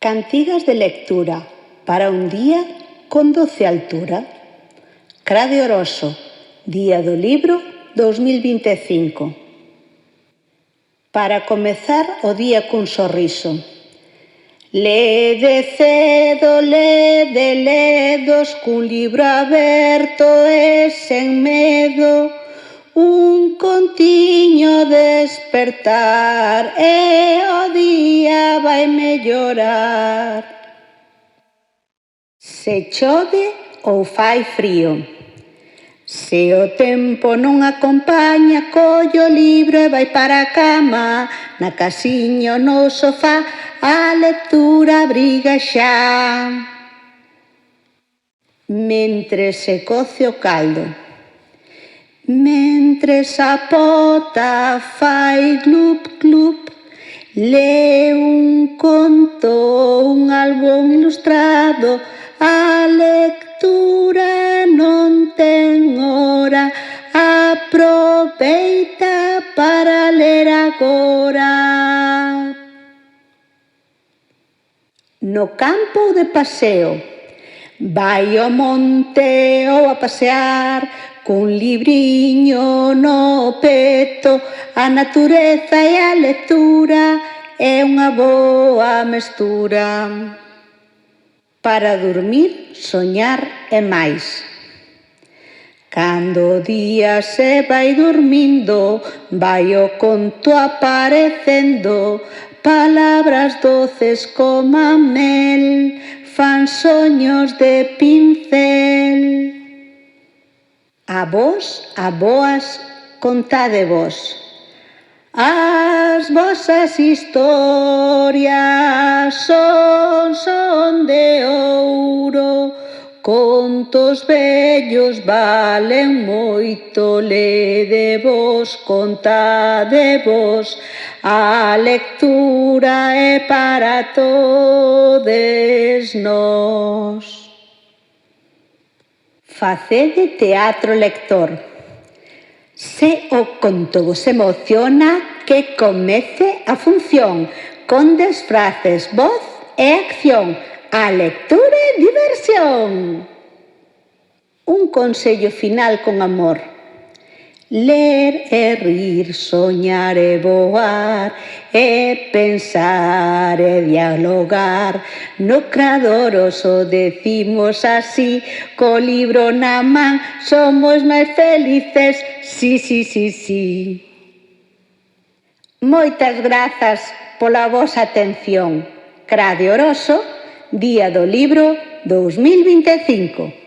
Cantigas de lectura para un día con 12 altura. Crade Oroso, Día do Libro 2025. Para comezar o día cun sorriso. Lede cedo, lede ledos, cun libro aberto e sen medo, un contiño despertar e o día vai mellorar. Se chove ou fai frío. Se o tempo non acompaña, colle o libro e vai para a cama. Na casiña ou no sofá, a lectura abriga xa. Mentres se coce o caldo. Mentres a pota fai glup glup, le un conto, un álbum ilustrado. A lectura non ten hora, aproveita para ler agora. No campo de paseo, vai ao monte ou a pasear, cun libriño no peto, a natureza e a lectura é unha boa mestura. Para dormir, soñar e máis. Cando o día se vai dormindo, vai o conto aparecendo, palabras doces como mel, fan soños de pincel. A vos, aboas, contádevos as vosas historias, son de ouro, contos vellos valen moito, ledevos, contádevos, a lectura é para todes nós. Facede teatro lector. Se o conto vos emociona, que comece a función, con desfraces, voz e acción. A lectura e diversión. Un consello final con amor. Ler e rir, soñar e voar, e pensar e dialogar. No Crade Oroso decimos así, co libro na man somos máis felices, sí, sí, sí, sí. Moitas grazas pola vosa atención. Crade Oroso, Día do Libro 2025.